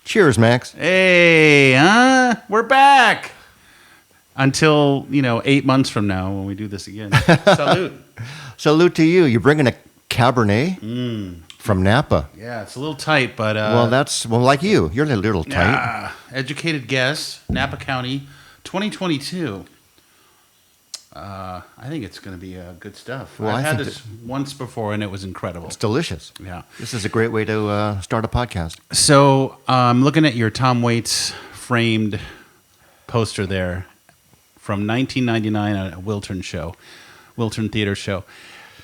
Cheers, Max. Hey, we're back. Until, 8 months from now when we do this again. Salute. Salute to you. You're bringing a Cabernet from Napa. Yeah, it's a little tight, but... like you. You're a little tight. Educated guess, Napa County, 2022. I think it's going to be good stuff. Well, I've had this once before, and it was incredible. It's delicious. Yeah. This is a great way to start a podcast. So I'm looking at your Tom Waits framed poster there from 1999 at a Wiltern Theater show.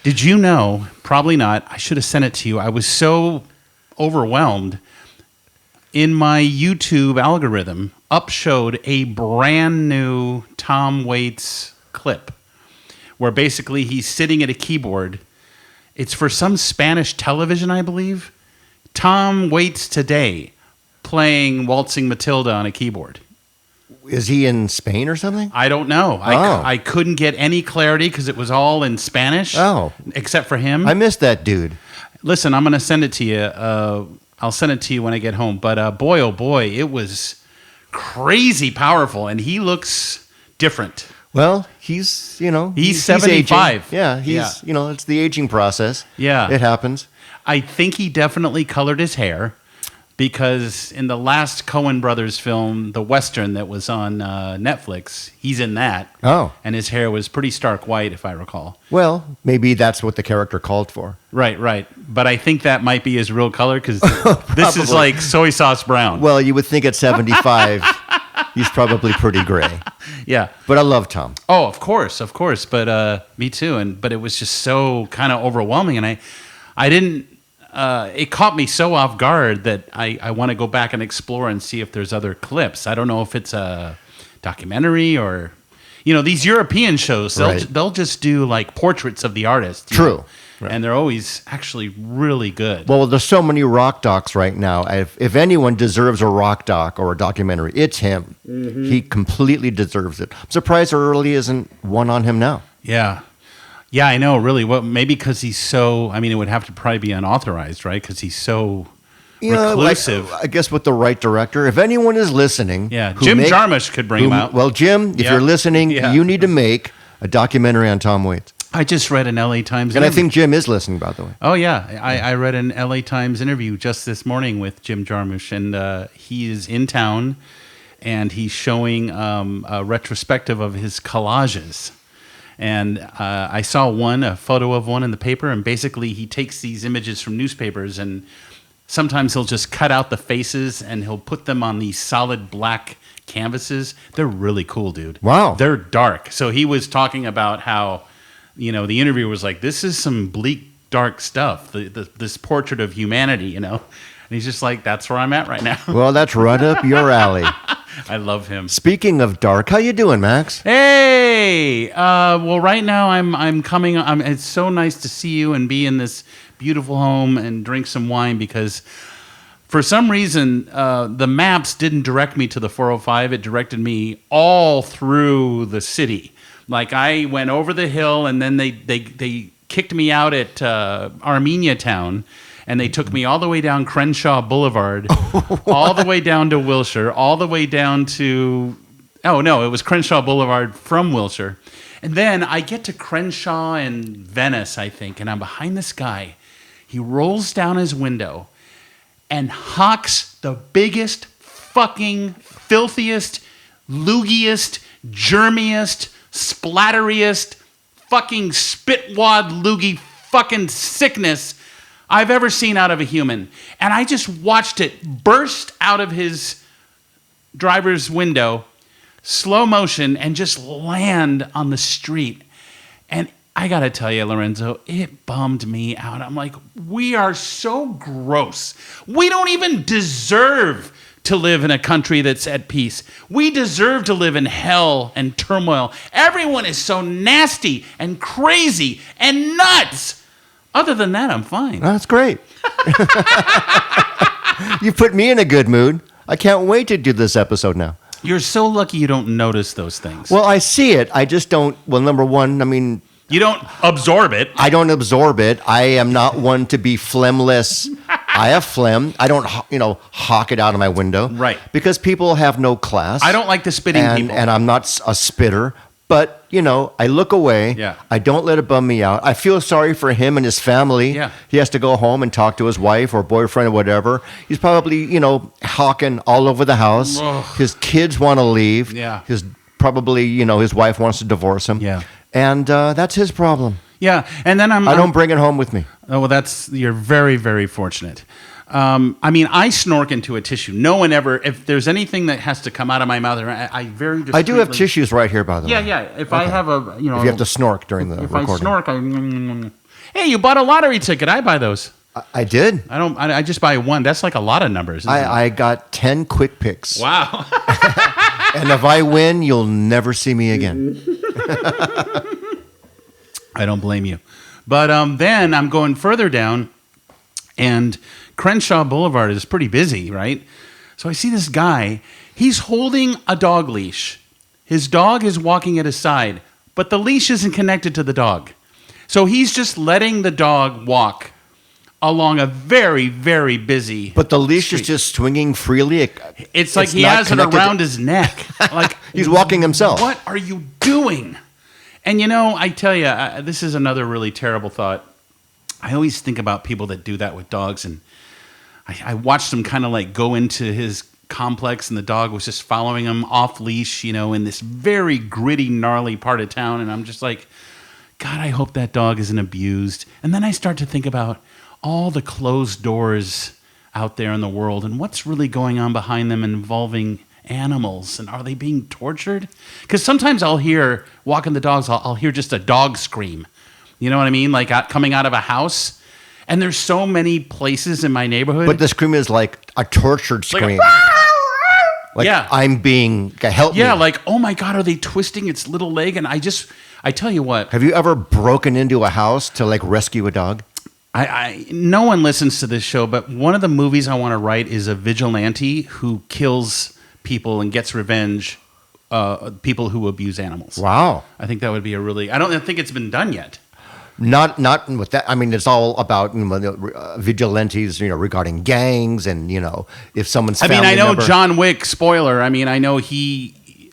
Did you know, probably not, I should have sent it to you. I was so overwhelmed. In my YouTube algorithm, up showed a brand new Tom Waits clip where basically he's sitting at a keyboard. It's for some Spanish television, I believe. Tom Waits today playing Waltzing Matilda on a keyboard. Is he in Spain or something? I don't know. I couldn't get any clarity because it was all in Spanish. Except for him. I missed that dude. Listen, I'm going to send it to you. I'll send it to you when I get home. But boy, oh boy, it was crazy powerful, and he looks different. Well, he's 75. He's it's the aging process. Yeah. It happens. I think he definitely colored his hair. Because in the last Coen Brothers film, the Western that was on Netflix, he's in that. Oh. And his hair was pretty stark white, if I recall. Well, maybe that's what the character called for. Right. But I think that might be his real color because this is like soy sauce brown. Well, you would think at 75, he's probably pretty gray. Yeah. But I love Tom. Oh, of course. But me too. But it was just so kind of overwhelming. And I didn't... it caught me so off guard that I want to go back and explore and see if there's other clips. I don't know if it's a documentary or, these European shows, they'll just do like portraits of the artist. True. Right. And they're always actually really good. Well, there's so many rock docs right now. If anyone deserves a rock doc or a documentary, it's him. Mm-hmm. He completely deserves it. I'm surprised there really isn't one on him now. Yeah. Yeah, I know, really. Well, maybe because he's so... I mean, it would have to probably be unauthorized, right? Because he's so reclusive. I guess with the right director. If anyone is listening... Yeah, Jim Jarmusch could bring him out. Well, Jim, if you're listening, you need to make a documentary on Tom Waits. I just read an LA Times interview. And I think Jim is listening, by the way. Oh, yeah. I read an LA Times interview just this morning with Jim Jarmusch, and he is in town, and he's showing a retrospective of his collages. And I saw a photo of one in the paper, and basically he takes these images from newspapers, and sometimes he'll just cut out the faces, and he'll put them on these solid black canvases. They're really cool, dude. Wow. They're dark. So he was talking about how, the interviewer was like, this is some bleak, dark stuff, this portrait of humanity, And he's just like, that's where I'm at right now. Well, that's right up your alley. I love him. Speaking of dark, how you doing, Max? Hey, well, right now I'm coming. It's so nice to see you and be in this beautiful home and drink some wine because, for some reason, the maps didn't direct me to the 405. It directed me all through the city. Like I went over the hill and then they kicked me out at Armenia Town. And they took me all the way down Crenshaw Boulevard, all the way down to Wilshire, all the way down to... Oh, no, it was Crenshaw Boulevard from Wilshire. And then I get to Crenshaw and Venice, I think, and I'm behind this guy. He rolls down his window and hawks the biggest, fucking, filthiest, loogiest, germiest, splatteriest, fucking spitwad loogie fucking sickness I've ever seen out of a human. And I just watched it burst out of his driver's window, slow motion, and just land on the street. And I got to tell you, Lorenzo, it bummed me out. I'm like, we are so gross. We don't even deserve to live in a country that's at peace. We deserve to live in hell and turmoil. Everyone is so nasty and crazy and nuts. Other than that, I'm fine. That's great. You put me in a good mood. I can't wait to do this episode now. You're so lucky you don't notice those things. Well, I see it. I just don't. Well, number one, you don't absorb it. I don't absorb it. I am not one to be phlegmless I have phlegm. I don't, hawk it out of my window. Right. Because people have no class. I don't like the spitting people. And I'm not a spitter. But, I look away. Yeah. I don't let it bum me out. I feel sorry for him and his family. Yeah. He has to go home and talk to his wife or boyfriend or whatever. He's probably, hawking all over the house. Ugh. His kids want to leave. Yeah. His wife wants to divorce him. Yeah. And that's his problem. Yeah, and then I don't bring it home with me. Oh, well, you're very, very fortunate. I snork into a tissue. No one ever, if there's anything that has to come out of my mouth, I very discreetly. I do have tissues right here, by the way. Yeah. If I have if you have to snork during the recording. If I snork, hey, you bought a lottery ticket. I buy those. I did. I just buy one. That's like a lot of numbers. I got 10 quick picks. Wow. And if I win, you'll never see me again. I don't blame you. But then I'm going further down, and Crenshaw Boulevard is pretty busy, right? So I see this guy. He's holding a dog leash. His dog is walking at his side, but the leash isn't connected to the dog. So he's just letting the dog walk along a very, very busy But the leash street. is just swinging freely. It's like he has it around his neck. Like He's walking himself. What are you doing? And I tell you, this is another really terrible thought. I always think about people that do that with dogs, and I watched him kind of like go into his complex, and the dog was just following him off leash, in this very gritty, gnarly part of town. And I'm just like, God, I hope that dog isn't abused. And then I start to think about all the closed doors out there in the world and what's really going on behind them involving animals, and are they being tortured? Because sometimes I'll hear, walking the dogs, I'll hear just a dog scream. You know what I mean? Like coming out of a house. And there's so many places in my neighborhood. But the scream is like a tortured scream. Like yeah. I'm being, help me. Yeah, like, oh my God, are they twisting its little leg? And I tell you what. Have you ever broken into a house to like rescue a dog? No one listens to this show, but one of the movies I want to write is a vigilante who kills people and gets revenge, people who abuse animals. Wow. I think that would be I don't think it's been done yet. Not with that. I mean, it's all about vigilantes, regarding gangs and if someone's. I family know member. John Wick. Spoiler. I know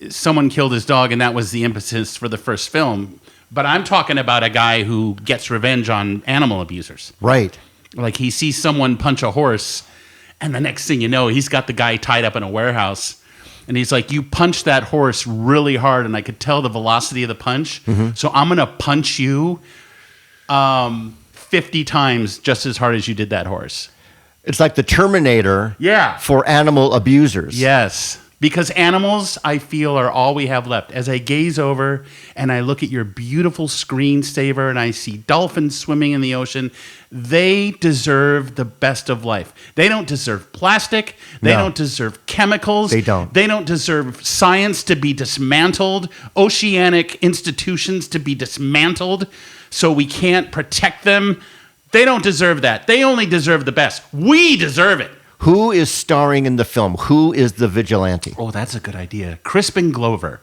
someone killed his dog, and that was the impetus for the first film. But I'm talking about a guy who gets revenge on animal abusers. Right. Like he sees someone punch a horse, and the next thing you know, he's got the guy tied up in a warehouse. And he's like, you punched that horse really hard, and I could tell the velocity of the punch. Mm-hmm. So I'm going to punch you 50 times just as hard as you did that horse. It's like the Terminator for animal abusers. Yes. Because animals, I feel, are all we have left. As I gaze over and I look at your beautiful screensaver and I see dolphins swimming in the ocean, they deserve the best of life. They don't deserve plastic. They don't deserve chemicals. They don't. They don't deserve science to be dismantled, oceanic institutions to be dismantled so we can't protect them. They don't deserve that. They only deserve the best. We deserve it. Who is starring in the film? Who is the vigilante? Oh, that's a good idea. Crispin Glover.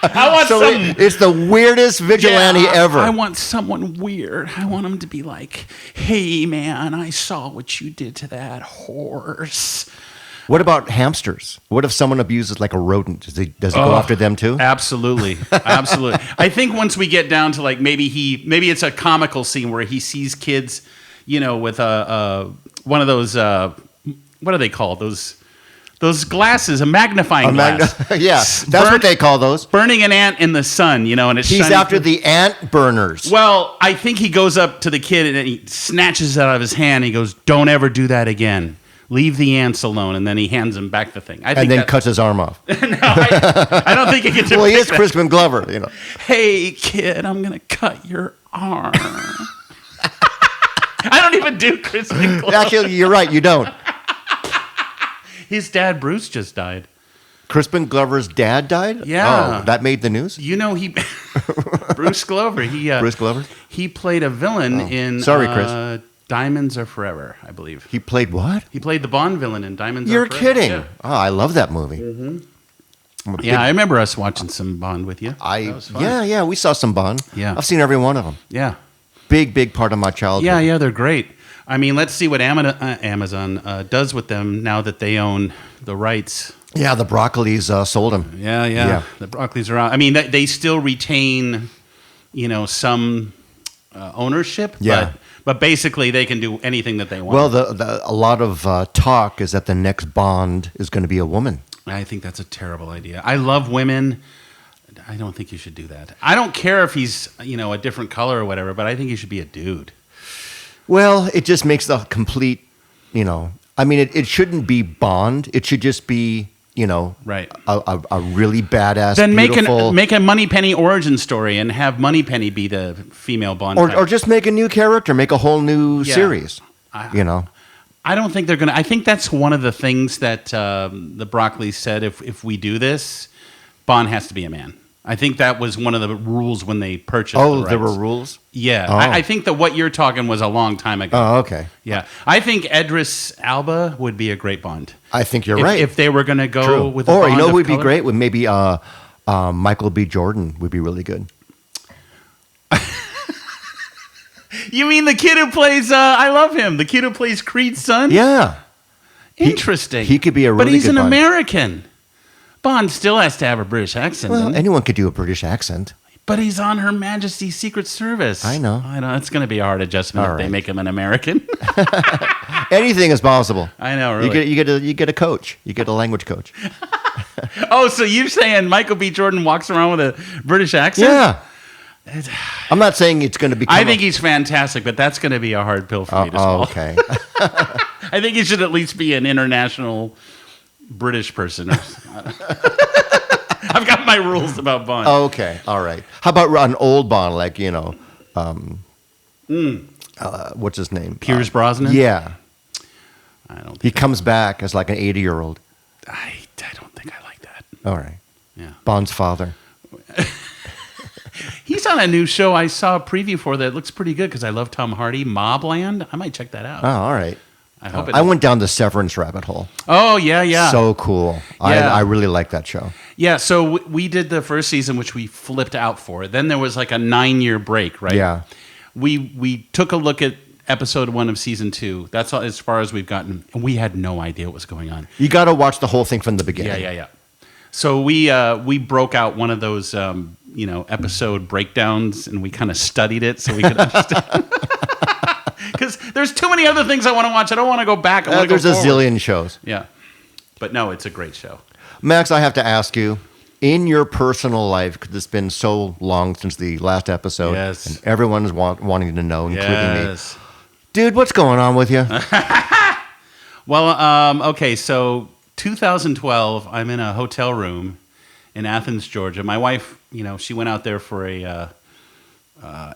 I want it's the weirdest vigilante ever. I want someone weird. I want him to be like, hey, man, I saw what you did to that horse. What about hamsters? What if someone abuses like a rodent? Does it go after them too? Absolutely. Absolutely. I think once we get down to like maybe it's a comical scene where he sees kids, with one of those, what are they called? Those glasses, a magnifying glass. Yeah, that's what they call those. Burning an ant in the sun, and it's He's after the ant burners. Well, I think he goes up to the kid and he snatches it out of his hand. And he goes, don't ever do that again. Leave the ants alone. And then he hands him back the thing. And then cuts his arm off. No, I don't think he gets to Well, he is Crispin Glover, Hey, kid, I'm going to cut your arm. I don't even do Crispin Glover. Actually, you're right. You don't. His dad, Bruce, just died. Crispin Glover's dad died? Yeah. Oh, that made the news? Bruce Glover. Bruce Glover? He played a villain in Sorry, Chris. Diamonds Are Forever, I believe. He played what? He played the Bond villain in Diamonds You're Are Forever. kidding. Yeah. Oh, I love that movie. Mm-hmm. I remember us watching some Bond with you. That was fun. Yeah, we saw some Bond. Yeah. I've seen every one of them. Yeah. Big part of my childhood. Yeah, they're great. I mean, let's see what Amazon does with them now that they own the rights. Yeah, the Broccoli's sold them. Yeah. The Broccoli's are out. I mean, they still retain, some ownership. Yeah. But basically, they can do anything that they want. Well, a lot of talk is that the next Bond is going to be a woman. I think that's a terrible idea. I love women. I don't think you should do that. I don't care if he's, a different color or whatever, but I think he should be a dude. Well, it just makes the complete, I mean, it shouldn't be Bond. It should just be, right. a really badass, then beautiful... make a Moneypenny origin story and have Moneypenny be the female Bond. Or just make a new character, make a whole new series, I don't think they're going to... I think that's one of the things that the Broccoli said, if we do this, Bond has to be a man. I think that was one of the rules when they purchased the rights. There were rules? Yeah. Oh. I think that what you're talking was a long time ago. Oh, okay. Yeah. I think Idris Elba would be a great Bond. I think you're right. If they were going to go with a Or, Bond who would be color? great? With maybe Michael B. Jordan would be really good. You mean the kid who plays, I love him, the kid who plays Creed's son? Yeah. Interesting. He could be a really good But he's an Bond. American. Bond still has to have a British accent. Well, anyone could do a British accent. But he's on Her Majesty's Secret Service. I know. It's going to be a hard adjustment if they make him an American. Anything is possible. I know, really. You get a coach. You get a language coach. Oh, so you're saying Michael B. Jordan walks around with a British accent? Yeah. I'm not saying it's going to become... I think he's fantastic, but that's going to be a hard pill for me to swallow. Okay. I think he should at least be an international British person. I've got my rules about Bond. Okay. All right. How about an old Bond, like, what's his name? Pierce Brosnan? Yeah. I don't think He comes back as like an 80-year-old. I don't think I like that. All right. Yeah. Bond's father. He's on a new show I saw a preview for that looks pretty good because I love Tom Hardy. Mobland. I might check that out. Oh, all right. I hope I went down the Severance rabbit hole. Oh, yeah. So cool. Yeah. I really like that show. Yeah, so we did the first season, which we flipped out for. Then there was like a 9-year break, right? Yeah. We took a look at episode 1 of season 2. That's all, as far as we've gotten. And we had no idea what was going on. You got to watch the whole thing from the beginning. Yeah. So we broke out one of those, episode breakdowns, and we kind of studied it so we could understand. Because there's too many other things I want to watch. I don't want to go back. There's a zillion shows. Yeah. But no, it's a great show. Max, I have to ask you, in your personal life, because it's been so long since the last episode, yes, and everyone's wanting to know, including me. Dude, what's going on with you? Well, okay, so 2012, I'm in a hotel room in Athens, Georgia. My wife, she went out there for a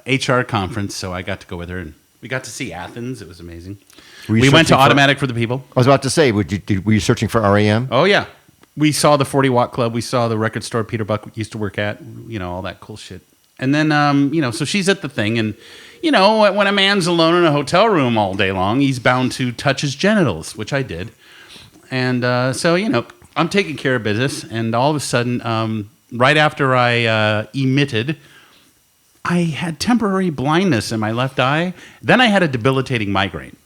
HR conference, so I got to go with her, and we got to see Athens. It was amazing. We went to Automatic for the People. I was about to say, were you searching for REM? Oh, yeah. We saw the 40 Watt Club. We saw the record store Peter Buck used to work at, all that cool shit. And then, so she's at the thing, and, when a man's alone in a hotel room all day long, he's bound to touch his genitals, which I did. And so, I'm taking care of business, and all of a sudden, right after I emitted, I had temporary blindness in my left eye. Then I had a debilitating migraine.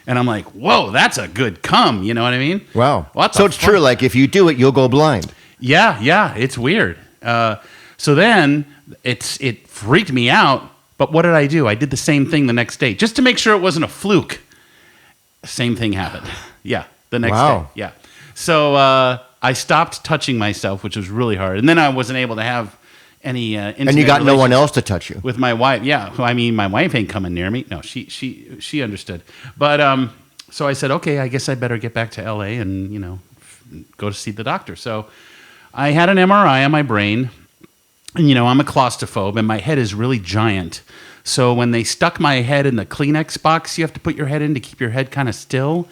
And I'm like, whoa, that's a good cum. You know what I mean? Wow. What so it's true. Like, if you do it, you'll go blind. Yeah. It's weird. So then it freaked me out. But what did I do? I did the same thing the next day just to make sure it wasn't a fluke. Same thing happened. Yeah, the next day. Yeah. So I stopped touching myself, which was really hard. And then I wasn't able to have any intimate and you got no one else to touch you with my wife. Yeah, I mean, my wife ain't coming near me. No, she understood. But so I said, okay, I guess I better get back to LA and go to see the doctor. So I had an MRI on my brain, and I'm a claustrophobe, and my head is really giant. So when they stuck my head in the Kleenex box, you have to put your head in to keep your head kind of still.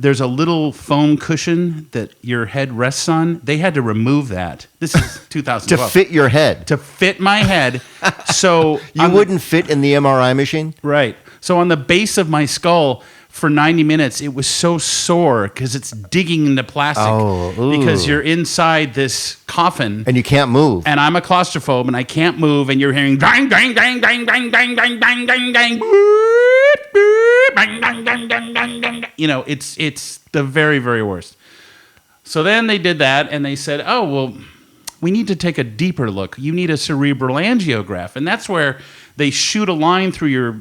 There's a little foam cushion that your head rests on. They had to remove that. This is 2012. to fit your head. To fit my head. So you wouldn't fit in the MRI machine? Right. So on the base of my skull for 90 minutes, it was so sore because it's digging into plastic. Because you're inside this coffin. And you can't move. And I'm a claustrophobe, and I can't move, and you're hearing bang, bang, bang, bang, bang, bang, bang, bang, bang, bang, bang, bang, bang, dung, dung, dung, dung. You know, it's the very, very worst. So then they did that, and they said, oh, well, we need to take a deeper look. You need a cerebral angiograph. And that's where they shoot a line through your,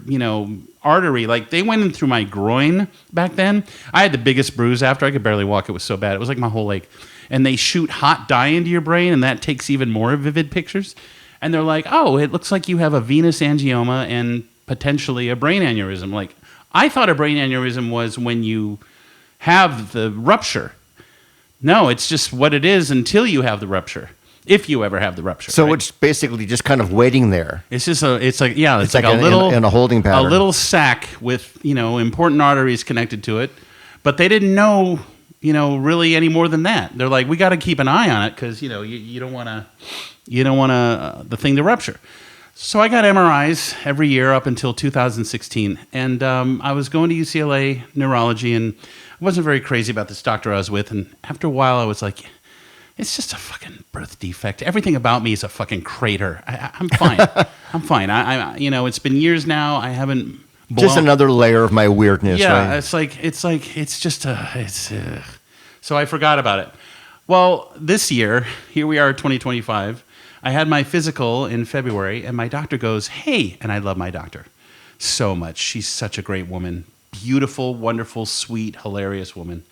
artery. Like, they went in through my groin back then. I had the biggest bruise after. I could barely walk. It was so bad. It was like my whole leg. And they shoot hot dye into your brain, and that takes even more vivid pictures. And they're like, oh, it looks like you have a venous angioma and potentially a brain aneurysm. Like, I thought a brain aneurysm was when you have the rupture. No, it's just what it is until you have the rupture. If you ever have the rupture. So right? it's basically just kind of waiting there. It's just it's like a little in a holding pattern. A little sac with, important arteries connected to it. But they didn't know, really any more than that. They're like, we got to keep an eye on it because, you don't want the thing to rupture. So I got MRIs every year up until 2016. And I was going to UCLA neurology, and I wasn't very crazy about this doctor I was with. And after a while, I was like, it's just a fucking birth defect. Everything about me is a fucking crater. I'm fine. I'm fine. It's been years now. I haven't just another layer of my weirdness. Yeah, right? it's just so I forgot about it. Well, this year, here we are, 2025. I had my physical in February, and my doctor goes, "Hey," and I love my doctor so much. She's such a great woman, beautiful, wonderful, sweet, hilarious woman.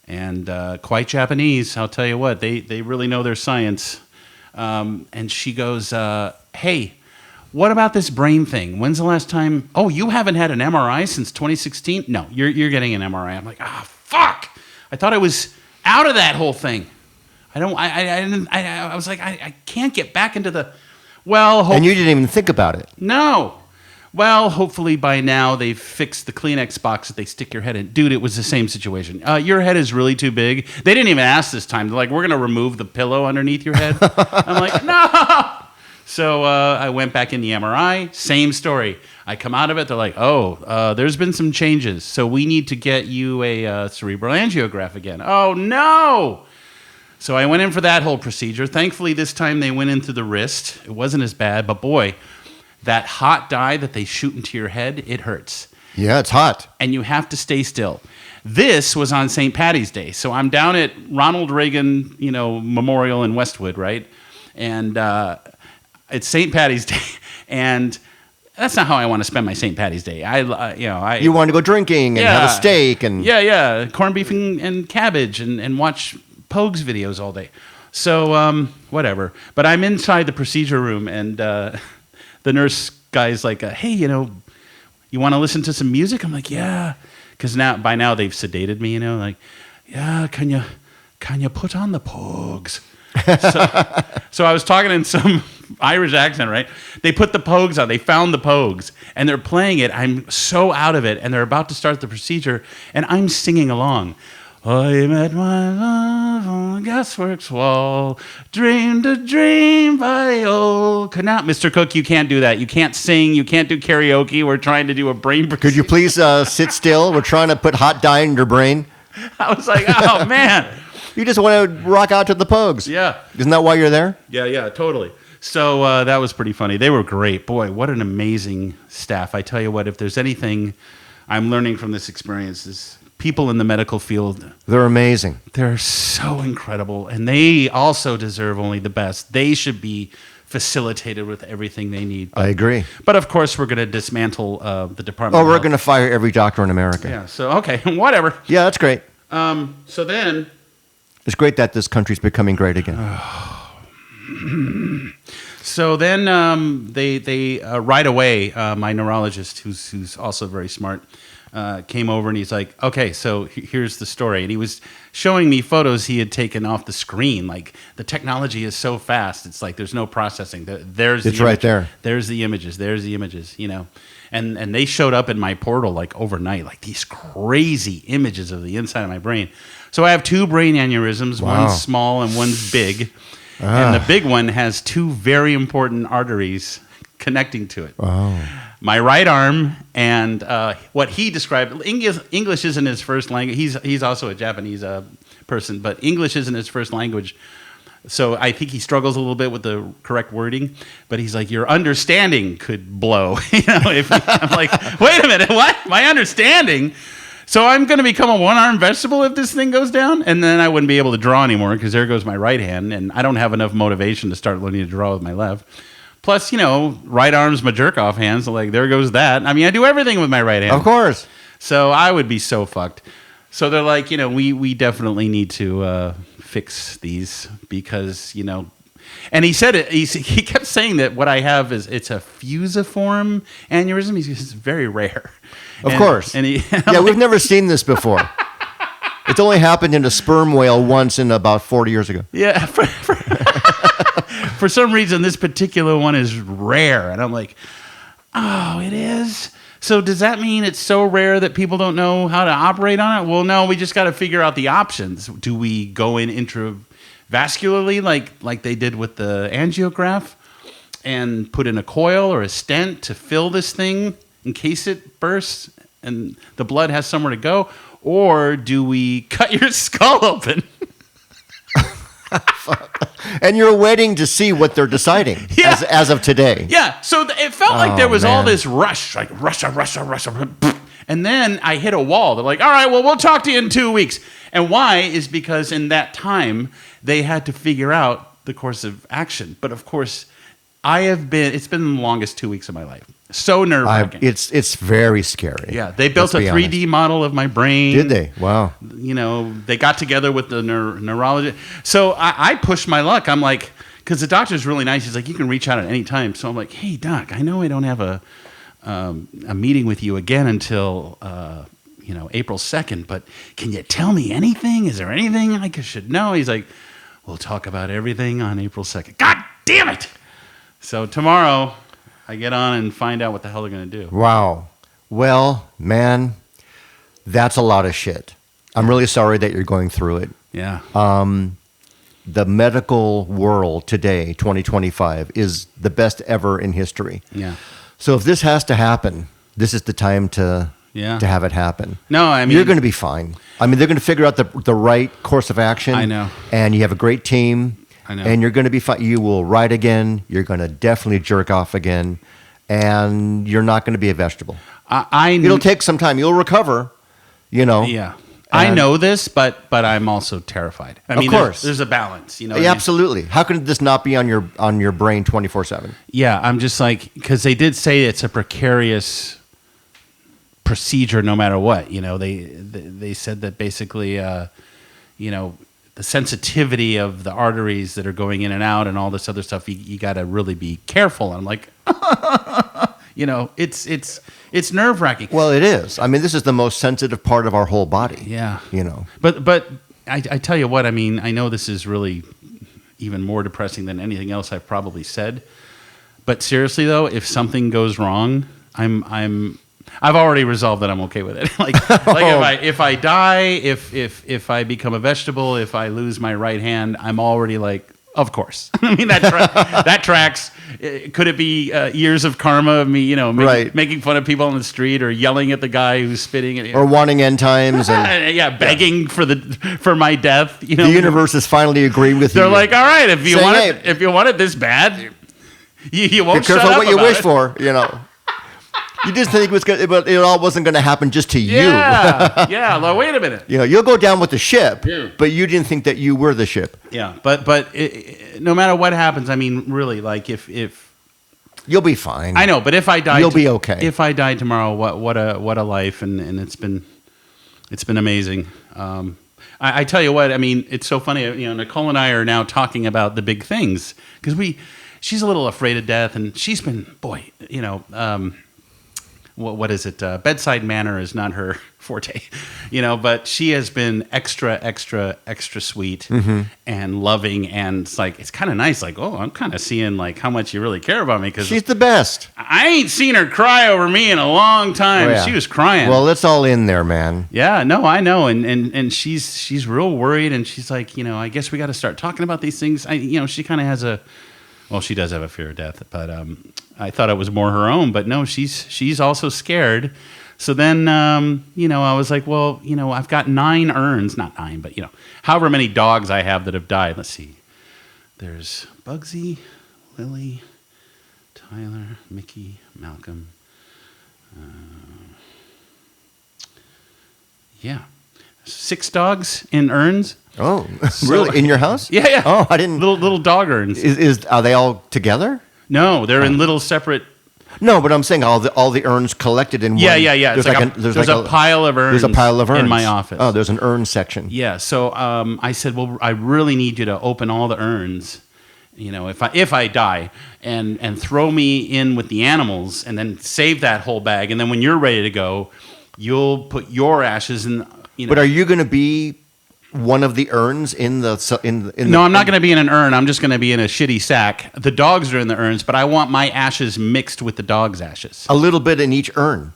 And quite Japanese, I'll tell you what, they really know their science. And she goes, hey, what about this brain thing? When's the last time? Oh, you haven't had an MRI since 2016? No, you're getting an MRI. I'm like, fuck! I thought I was out of that whole thing. I was like, I can't get back into the. Well, and you didn't even think about it. No. Well, hopefully by now they've fixed the Kleenex box that they stick your head in. Dude, it was the same situation. Your head is really too big. They didn't even ask this time. They're like, we're going to remove the pillow underneath your head. I'm like, no! So I went back in the MRI. Same story. I come out of it. They're like, there's been some changes. So we need to get you a cerebral angiograph again. Oh, no! So I went in for that whole procedure. Thankfully, this time they went in through the wrist. It wasn't as bad, but boy, that hot dye that they shoot into your head, it hurts. Yeah, it's hot. And you have to stay still. This was on St. Patty's Day. So I'm down at Ronald Reagan, Memorial in Westwood, right? And it's St. Patty's Day. And that's not how I want to spend my St. Patty's Day. You want to go drinking and have a steak and corned beef and cabbage and watch Pogues videos all day. So whatever. But I'm inside the procedure room, and the nurse guy's like, hey, you want to listen to some music? I'm like, yeah. Because by now they've sedated me, like, yeah, can you put on the Pogues? So I was talking in some Irish accent, right? They put the Pogues on. They found the Pogues, and they're playing it. I'm so out of it, and they're about to start the procedure, and I'm singing along. I met my love on the gasworks wall, dreamed a dream by old. Mr. Cook, you can't do that. You can't sing. You can't do karaoke. We're trying to do a brain procedure. Could you please sit still? We're trying to put hot dye in your brain. I was like, oh, man. You just want to rock out to the Pogues. Yeah. Isn't that why you're there? Yeah, totally. So that was pretty funny. They were great. Boy, what an amazing staff. I tell you what, if there's anything I'm learning from this experience is people in the medical field. They're amazing. They're so incredible. And they also deserve only the best. They should be facilitated with everything they need. I agree. But of course, we're going to dismantle the Department of we're Health. going to fire every doctor in America. Yeah, so, okay, whatever. Yeah, that's great. So then... It's great that this country's becoming great again. So then they right away, my neurologist, who's also very smart, came over and he's like, okay, so here's the story. And he was showing me photos he had taken off the screen. Like, the technology is so fast. It's like there's no processing. It's right there. There's the images. And they showed up in my portal like overnight, like these crazy images of the inside of my brain. So I have two brain aneurysms, one's small and one's big. And the big one has two very important arteries connecting to it. Wow. My right arm and what he described, English isn't his first language. He's also a Japanese person, but English isn't his first language. So I think he struggles a little bit with the correct wording, but he's like, your understanding could blow. I'm like, wait a minute, what? My understanding? So I'm going to become a one-armed vegetable if this thing goes down? And then I wouldn't be able to draw anymore because there goes my right hand, and I don't have enough motivation to start learning to draw with my left. Plus, right arm's my jerk-off hand, so like there goes that. I mean, I do everything with my right hand. Of course. So I would be so fucked. So they're like, we definitely need to fix these because, and he said it. He kept saying that what I have it's a fusiform aneurysm. He says it's very rare. Of course. And we've never seen this before. It's only happened in a sperm whale once in about 40 years ago. Yeah. For some reason, this particular one is rare. And I'm like, oh, it is? So does that mean it's so rare that people don't know how to operate on it? Well, no, we just got to figure out the options. Do we go in intravascularly like they did with the angiograph and put in a coil or a stent to fill this thing in case it bursts and the blood has somewhere to go? Or do we cut your skull open? And you're waiting to see what they're deciding as of today. Yeah, so it felt like there was all this rush, like Russia. And then I hit a wall. They're like, all right, well, we'll talk to you in 2 weeks. And why is because in that time, they had to figure out the course of action. But of course, it's been the longest 2 weeks of my life. So nerve-wracking. It's very scary. Yeah, they built a 3D model of my brain. Did they? Wow. They got together with the neurologist. So I pushed my luck. I'm like, because the doctor's really nice. He's like, you can reach out at any time. So I'm like, hey, doc, I know I don't have a meeting with you again until April 2nd, but can you tell me anything? Is there anything I should know? He's like, we'll talk about everything on April 2nd. God damn it! So tomorrow, I get on and find out what the hell they're going to do. Wow. Well, man, that's a lot of shit. I'm really sorry that you're going through it. Yeah. The medical world today, 2025, is the best ever in history. Yeah. So if this has to happen, this is the time to have it happen. No, I mean, you're going to be fine. I mean, they're going to figure out the right course of action. I know. And you have a great team. I know. And you're going to be fine. You will ride again. You're going to definitely jerk off again. And you're not going to be a vegetable. It'll take some time. You'll recover, Yeah. I know this, but I'm also terrified. I mean, of course. There's a balance, Yeah, absolutely. How can this not be on your brain 24/7? Yeah, I'm just like, because they did say it's a precarious procedure no matter what. They said that basically, the sensitivity of the arteries that are going in and out and all this other stuff, you got to really be careful. And I'm like, it's nerve-wracking. Well, it is. I mean, this is the most sensitive part of our whole body. Yeah. But I tell you what, I mean, I know this is really even more depressing than anything else I've probably said. But seriously, though, if something goes wrong, I've already resolved that I'm okay with it. If I die, if I become a vegetable, if I lose my right hand, I'm already like, of course. I mean, that tracks. Could it be years of karma of me, making fun of people on the street or yelling at the guy who's spitting at or wanting end times and begging for my death. The universe has finally agreed with you. They're like, all right, if you want it this bad, you won't. Be careful what you wish for. You just think it all wasn't going to happen just to you. Yeah. Well, wait a minute. You'll go down with the ship, but you didn't think that you were the ship. Yeah, but no matter what happens, I mean, really, like if you'll be fine. I know, but if I die, you'll be okay. If I die tomorrow, what a life, and it's been amazing. I tell you what, I mean, it's so funny. Nicole and I are now talking about the big things because she's a little afraid of death, and she's been, what is it? Bedside manner is not her forte, but she has been extra sweet and loving. And it's kind of nice. Like, oh, I'm kind of seeing how much you really care about me. Cause she's the best. I ain't seen her cry over me in a long time. Oh, yeah. She was crying. Well, it's all in there, man. Yeah, no, I know. And she's real worried. And she's like, I guess we got to start talking about these things. She kind of has she does have a fear of death, but I thought it was more her own, but no, she's also scared. So then, I was like, well, I've got 9 urns, not 9, but however many dogs I have that have died. Let's see, There's Bugsy, Lily, Tyler, Mickey, Malcolm. Yeah. 6 dogs in urns. Oh, really? In your house? Yeah, yeah. Oh, I didn't. Little dog urns. Are they all together? No, they're in little separate. No, but I'm saying all the urns collected in one. Yeah. There's a pile of urns. There's a pile of urns in my office. Oh, there's an urn section. Yeah. So I said, well, I really need you to open all the urns. You know, if I die, and throw me in with the animals, and then save that whole bag, and then when you're ready to go, you'll put your ashes in. But are you going to be one of the urns in the? No, I'm not going to be in an urn. I'm just going to be in a shitty sack. The dogs are in the urns, but I want my ashes mixed with the dogs' ashes. A little bit in each urn.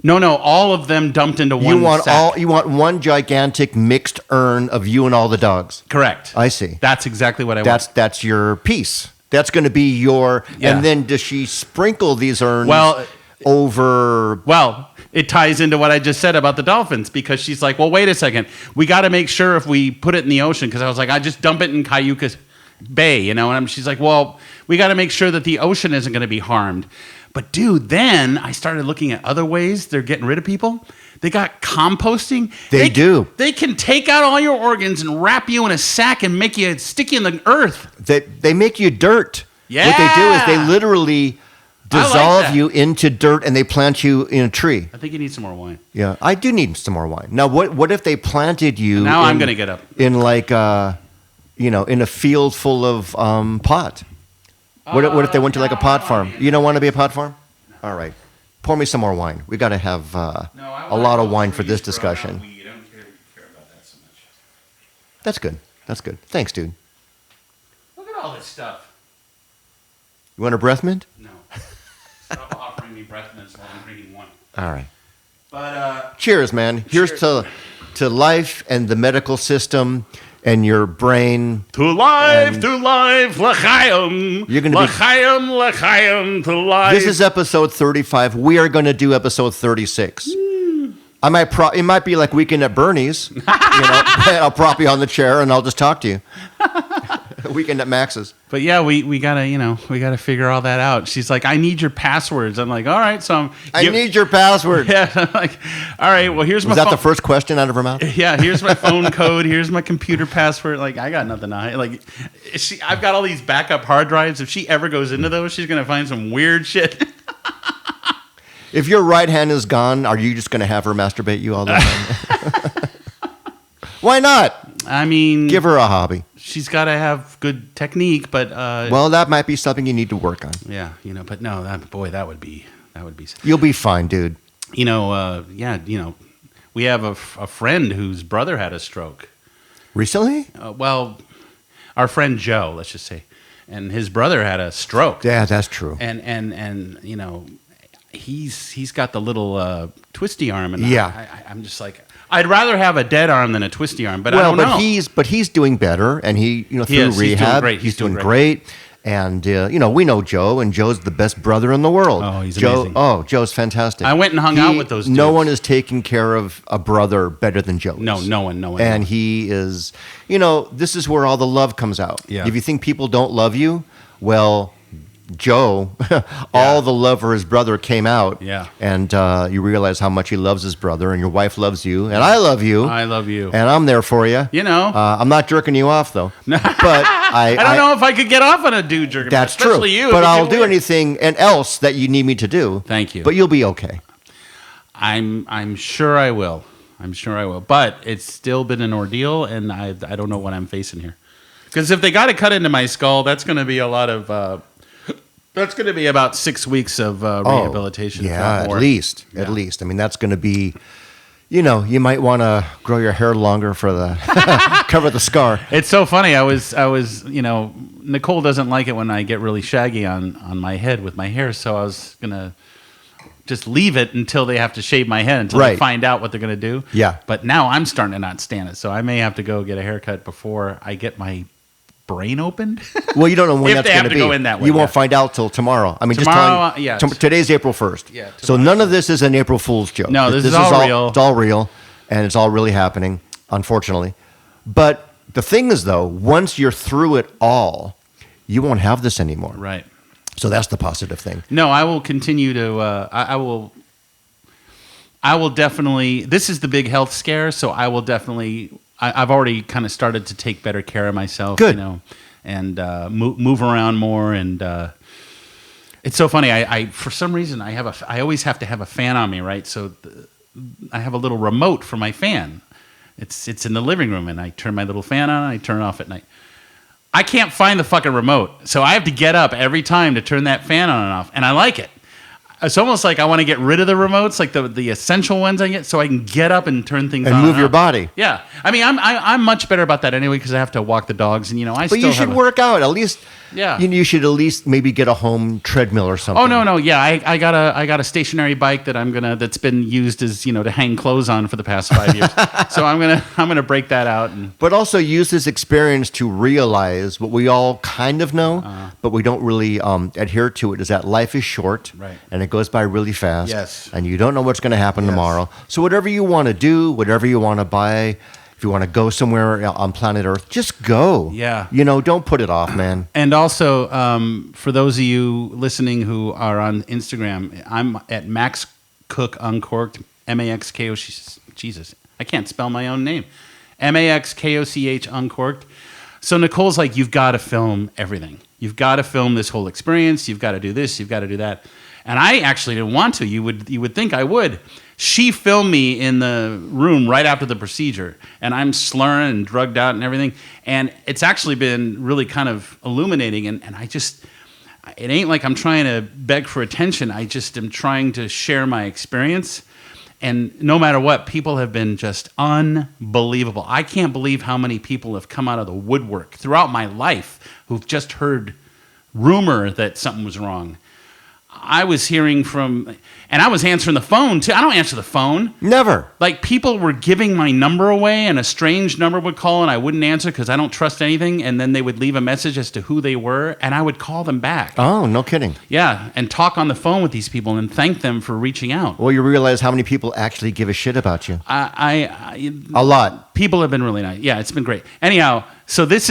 No, all of them dumped into one sack. You want one gigantic mixed urn of you and all the dogs. Correct. I see. That's exactly what I want. That's your piece. That's going to be your. Yeah. And then does she sprinkle these urns over? Well, it ties into what I just said about the dolphins, because she's like, well, wait a second. We got to make sure if we put it in the ocean, because I was like, I just dump it in Cayucas Bay, you know, and she's like, well, we got to make sure that the ocean isn't going to be harmed. But dude, then I started looking at other ways they're getting rid of people. They got composting. They do. They can take out all your organs and wrap you in a sack and make you stick you in the earth. They make you dirt. Yeah. What they do is they literally dissolve you into dirt and they plant you in a tree. I think you need some more wine. Yeah, I do need some more wine. Now, what if they planted you? Now I'm going to get up. In like, in a field full of pot. What if they went to like a pot farm? You don't want to be a pot farm? All right. Pour me some more wine. We got to have a lot of wine for this discussion. I don't care about that so much. That's good. That's good. Thanks, dude. Look at all this stuff. You want a breath mint? No. Stop offering me breath mints while I'm drinking wine. All right. But cheers, man. Here's to life and the medical system and your brain. To life, l'chaim. You're gonna l'chaim, to life. This is episode 35. We are going to do episode 36. It might be like Weekend at Bernie's. I'll prop you on the chair and I'll just talk to you. Weekend at Max's. But yeah, we gotta figure all that out. She's like, I need your passwords. I'm like, all right, so I need your password. Yeah, I'm like, all right, well, here's my. Was that the first question out of her mouth? Yeah, here's my phone code. Here's my computer password. Like, I got nothing to hide. Like, I've got all these backup hard drives. If she ever goes into those, she's gonna find some weird shit. If your right hand is gone, are you just gonna have her masturbate you all the time? Why not? I mean, give her a hobby. She's got to have good technique, but well, that might be something you need to work on. Yeah, but no, that would be. You'll be fine, dude. We have a friend whose brother had a stroke recently. Well, our friend Joe, let's just say, and his brother had a stroke. Yeah, that's true. And he's got the little twisty arm, and I'm just like, I'd rather have a dead arm than a twisty arm, but I don't know. He's doing better, and through rehab, he's doing great. And we know Joe, and Joe's the best brother in the world. Oh, he's amazing. Joe's fantastic. I went and hung out with those dudes. No one is taking care of a brother better than Joe. No one. And he is, this is where all the love comes out. Yeah. If you think people don't love you, well, Joe, all the love for his brother came out. Yeah. And you realize how much he loves his brother, and your wife loves you, and I love you. I love you. And I'm there for you. I'm not jerking you off, though. But I don't know if I could get off on a dude jerking. That's true. Especially you. But I'll do anything else that you need me to do. Thank you. But you'll be okay. I'm sure I will. But it's still been an ordeal, and I don't know what I'm facing here. Because if they got to cut into my skull, that's going to be a lot of... That's going to be about 6 weeks of rehabilitation. Yeah, at least. I mean, that's going to be, you might want to grow your hair longer for the cover the scar. It's so funny. I was, Nicole doesn't like it when I get really shaggy on my head with my hair, so I was going to just leave it until they have to shave my head until they find out what they're going to do. Yeah. But now I'm starting to not stand it, so I may have to go get a haircut before I get my brain opened. Well, you don't know when that's going to be. Go in that way, you won't find out till tomorrow. I mean, tomorrow, just telling you, today's April 1st. Yeah. So none of this is an April Fool's joke. No, this is all real. It's all real, and it's all really happening, unfortunately. But the thing is, though, once you're through it all, you won't have this anymore. Right. So that's the positive thing. No, I will continue to. I will. I will definitely. This is the big health scare, so I will definitely. I've already kind of started to take better care of myself. Good. You know, and move around more. And it's so funny. I for some reason I always have to have a fan on me, right? So I have a little remote for my fan. It's in the living room, and I turn my little fan on. And I turn it off at night. I can't find the fucking remote, so I have to get up every time to turn that fan on and off, and I like it. It's almost like I want to get rid of the remotes, like the essential ones I get, so I can get up and turn things on. And move your body. Yeah, I mean, I'm much better about that anyway because I have to walk the dogs, and I. But you should work out at least. Yeah. You should at least maybe get a home treadmill or something. Oh no, yeah, I got a stationary bike that's been used as to hang clothes on for the past 5 years. So I'm gonna break that out. But also use this experience to realize what we all kind of know, but we don't really adhere to it. Is that life is short, right? And it goes by really fast. Yes. And you don't know what's going to happen tomorrow. So whatever you want to do, whatever you want to buy. If you want to go somewhere on planet Earth, just go. Yeah. Don't put it off, man. And also, for those of you listening who are on Instagram, I'm at Max Koch Uncorked, MAXKOCH. Jesus, I can't spell my own name. MAXKOCH Uncorked. So Nicole's like, you've got to film everything. You've got to film this whole experience. You've got to do this. You've got to do that. And I actually didn't want to. You would think I would. She filmed me in the room right after the procedure, and I'm slurring and drugged out and everything. And it's actually been really kind of illuminating. And it ain't like I'm trying to beg for attention. I just am trying to share my experience. And no matter what, people have been just unbelievable. I can't believe how many people have come out of the woodwork throughout my life who've just heard rumor that something was wrong. I was hearing from, and I was answering the phone too. I don't answer the phone. Never. Like people were giving my number away, and a strange number would call, and I wouldn't answer because I don't trust anything. And then they would leave a message as to who they were, and I would call them back. Oh, no kidding. Yeah, and talk on the phone with these people and thank them for reaching out. Well, you realize how many people actually give a shit about you. A lot. People have been really nice. Yeah, it's been great. Anyhow, so this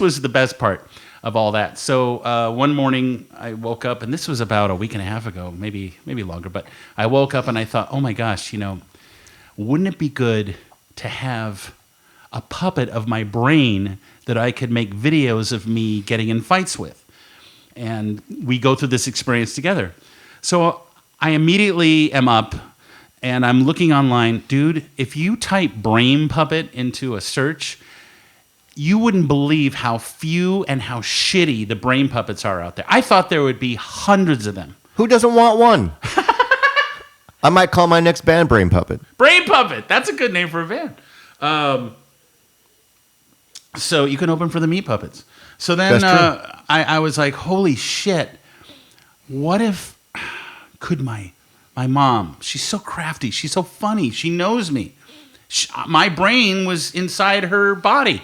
was the best part of all that. So one morning I woke up, and this was about a week and a half ago, maybe longer, but I woke up and I thought, oh my gosh, wouldn't it be good to have a puppet of my brain that I could make videos of me getting in fights with? And we go through this experience together. So I immediately am up and I'm looking online. Dude, if you type brain puppet into a search, you wouldn't believe how few and how shitty the brain puppets are out there. I thought there would be hundreds of them. Who doesn't want one? I might call my next band Brain Puppet. Brain Puppet. That's a good name for a band. So you can open for the Meat Puppets. So then I was like, holy shit. What if could my mom, she's so crafty. She's so funny. She knows me. My brain was inside her body.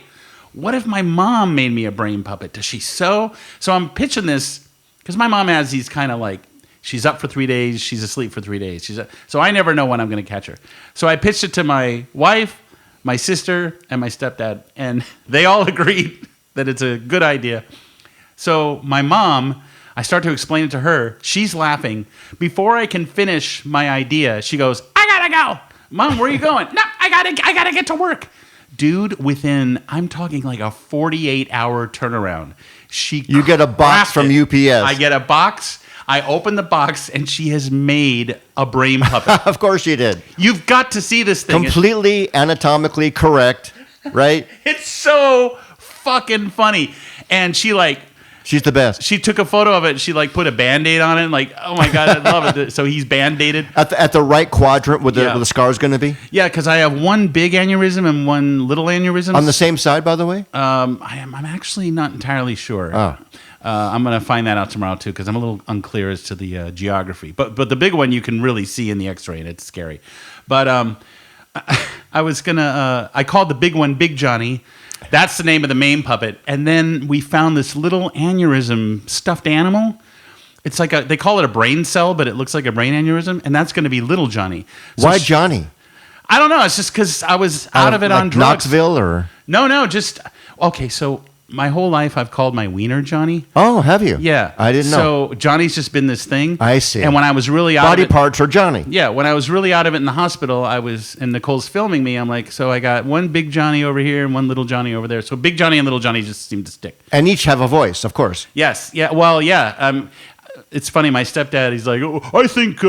What if my mom made me a brain puppet? Does she sew? So I'm pitching this because my mom has these kind of like, she's up for 3 days, she's asleep for 3 days. So I never know when I'm going to catch her. So I pitched it to my wife, my sister, and my stepdad, and they all agreed that it's a good idea. So my mom, I start to explain it to her. She's laughing. Before I can finish my idea, she goes, I gotta go. Mom, where are you going? No, I gotta get to work. Dude, I'm talking like a 48-hour turnaround. You get a box from UPS. I get a box. I open the box, and she has made a brain puppet. Of course she did. You've got to see this thing. Completely anatomically correct, right? It's so fucking funny. And she's the best. She took a photo of it. And she put a Band-Aid on it. And oh my God, I love it. So he's Band-Aided. At the right quadrant where the scar's going to be? Yeah, because I have one big aneurysm and one little aneurysm. On the same side, by the way? I'm actually not entirely sure. Oh. I'm going to find that out tomorrow, too, because I'm a little unclear as to the geography. But the big one you can really see in the x-ray, and it's scary. But I was going to... I called the big one Big Johnny. That's the name of the main puppet. And then we found this little aneurysm stuffed animal. It's like they call it a brain cell, but it looks like a brain aneurysm. And that's going to be Little Johnny. So why Johnny? I don't know. It's just because I was out of it on drugs. Knoxville or? No, just... Okay, so my whole life I've called my wiener Johnny. Oh, have you? Yeah. I didn't know. So Johnny's just been this thing. I see. And when I was really out Body of it, parts are Johnny. yeah, when I was really out of it in the hospital, and Nicole's filming me, I'm like, so I got one big Johnny over here and one little Johnny over there. So big Johnny and little Johnny just seem to stick. And each have a voice, of course. Yes. Yeah. Well, yeah. It's funny. My stepdad, he's like, oh, I think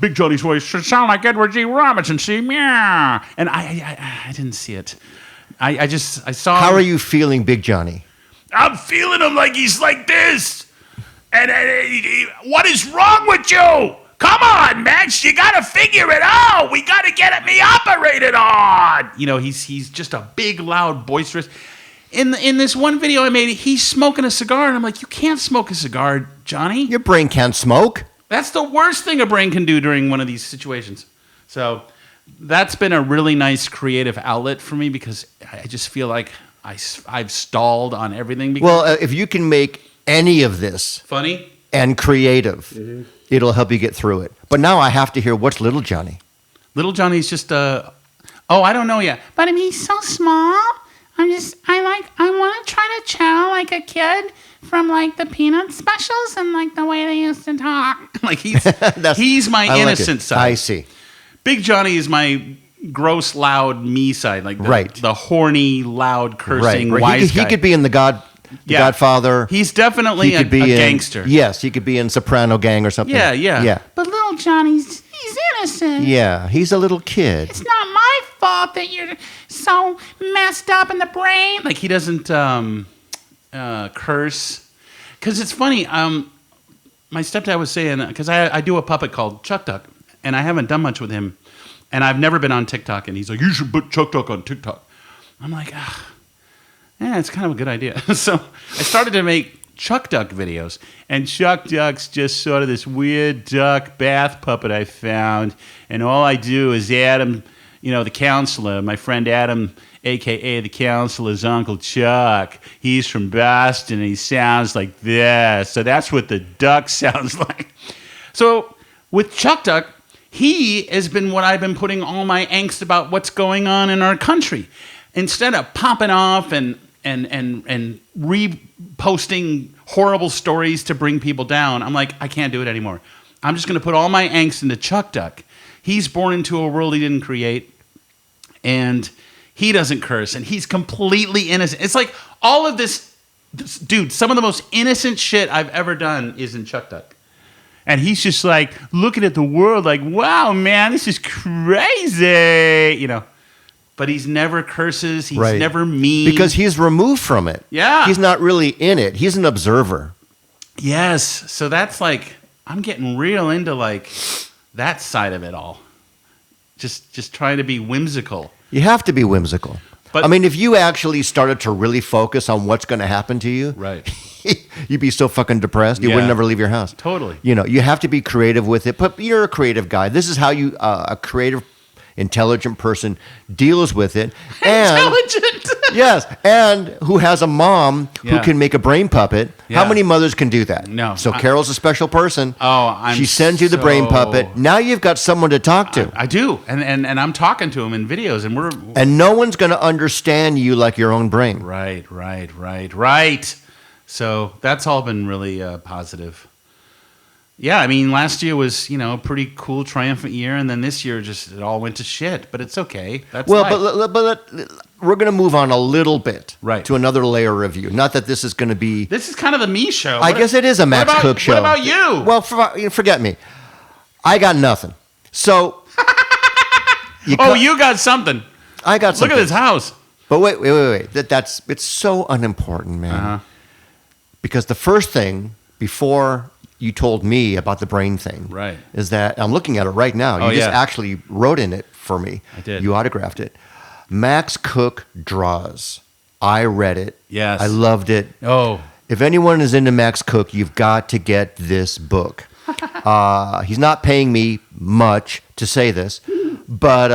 Big Johnny's voice should sound like Edward G. Robinson. See, meow. And I didn't see it. I saw. How are you feeling, Big Johnny? I'm feeling him like he's like this. And what is wrong with you? Come on, Max, you gotta figure it out. We gotta get me operated on. You know, he's just a big, loud, boisterous. In this one video I made, he's smoking a cigar, and I'm like, you can't smoke a cigar, Johnny. Your brain can't smoke. That's the worst thing a brain can do during one of these situations. So that's been a really nice creative outlet for me because I just feel like I've stalled on everything. Well, if you can make any of this Funny and creative, it'll help you get through it. But now I have to hear, what's Little Johnny? Little Johnny's just I don't know yet. But I mean, he's so small. I want to try to chow like a kid from like the Peanut specials and like the way they used to talk. Like he's my innocent side. I see. Big Johnny is my gross, loud me side, like the horny, loud, cursing, wise guy. He could be in the Godfather. He's definitely a gangster. Yes, he could be in Soprano Gang or something. Yeah. But little Johnny's, he's innocent. Yeah, he's a little kid. It's not my fault that you're so messed up in the brain. Like he doesn't curse. Because it's funny, my stepdad was saying, because I do a puppet called Chuck Duck, and I haven't done much with him, and I've never been on TikTok, and he's like, you should put Chuck Duck on TikTok. I'm like, yeah, it's kind of a good idea. So I started to make Chuck Duck videos, and Chuck Duck's just sort of this weird duck bath puppet I found, and all I do is Adam, the counselor, my friend Adam, a.k.a. the counselor's Uncle Chuck. He's from Boston, and he sounds like this. So that's what the duck sounds like. So with Chuck Duck, he has been what I've been putting all my angst about what's going on in our country. Instead of popping off and reposting horrible stories to bring people down, I'm like, I can't do it anymore. I'm just going to put all my angst into Chuck Duck. He's born into a world he didn't create, and he doesn't curse, and he's completely innocent. It's like all of this dude, some of the most innocent shit I've ever done is in Chuck Duck. And he's just like looking at the world like, wow, man, this is crazy, But he's never curses. He's never mean. Because he's removed from it. Yeah. He's not really in it. He's an observer. Yes. So that's like, I'm getting real into like that side of it all. Just trying to be whimsical. You have to be whimsical. But I mean, if you actually started to really focus on what's going to happen to you, right, you'd be so fucking depressed. You wouldn't ever leave your house. Totally. You have to be creative with it. But you're a creative guy. This is how you, a creative, intelligent person deals with it. And, intelligent. Yes, and who has a mom who can make a brain puppet. Yeah. How many mothers can do that? No. So Carol's a special person. Oh, she sends you the brain puppet. Now you've got someone to talk to. I do, and I'm talking to him in videos, and no one's going to understand you like your own brain. Right. So that's all been really positive. Yeah, I mean, last year was, a pretty cool, triumphant year, and then this year it all went to shit. But it's okay. That's life. But we're going to move on a little bit to another layer of you. Not that this is going to be... This is kind of the me show. I guess it is a Max Koch show. What about you? Well, forget me. I got nothing. So... you got something. I got something. Look at this house. But wait. It's so unimportant, man. Uh-huh. Because the first thing, before... you told me about the brain thing. Right. Is that I'm looking at it right now. You just actually wrote in it for me. I did. You autographed it. Max Koch draws. I read it. Yes. I loved it. Oh. If anyone is into Max Koch, you've got to get this book. He's not paying me much to say this, but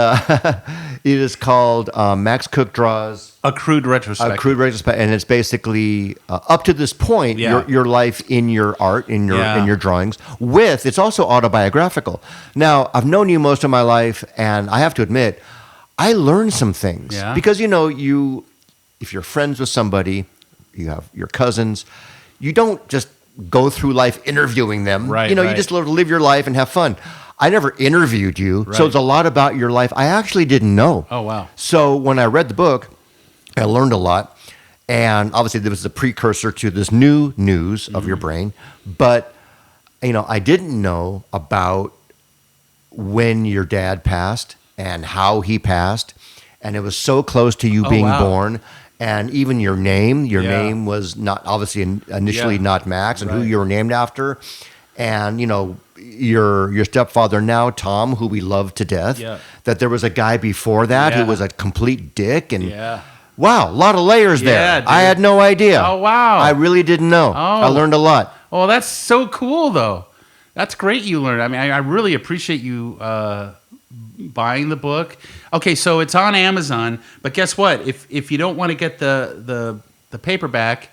it is called Max Koch Draws. A crude retrospective. And it's basically up to this point, your life in your art, in your drawings. It's also autobiographical. Now, I've known you most of my life, and I have to admit, I learned some things because if you're friends with somebody, you have your cousins. You don't just go through life interviewing them. Right, You right. just live your life and have fun. I never interviewed you, so Right. it's a lot about your life I actually didn't know. Oh, wow. So when I read the book, I learned a lot. And obviously, there was the precursor to this new news of your brain. But, I didn't know about when your dad passed and how he passed. And it was so close to you being wow. born. And even your name Yeah. was not, obviously, initially Yeah. not Max, and who Right. you were named after. And, your stepfather now, Tom, who we love to death, Yeah. that there was a guy before that who Yeah. was a complete dick. And Yeah. wow, a lot of layers Yeah, there. dude. I had no idea. Oh, wow. I really didn't know. Oh. I learned a lot. Oh, that's so cool, though. That's great you learned. I mean, I really appreciate you buying the book. Okay, so it's on Amazon, but guess what? If you don't want to get the paperback,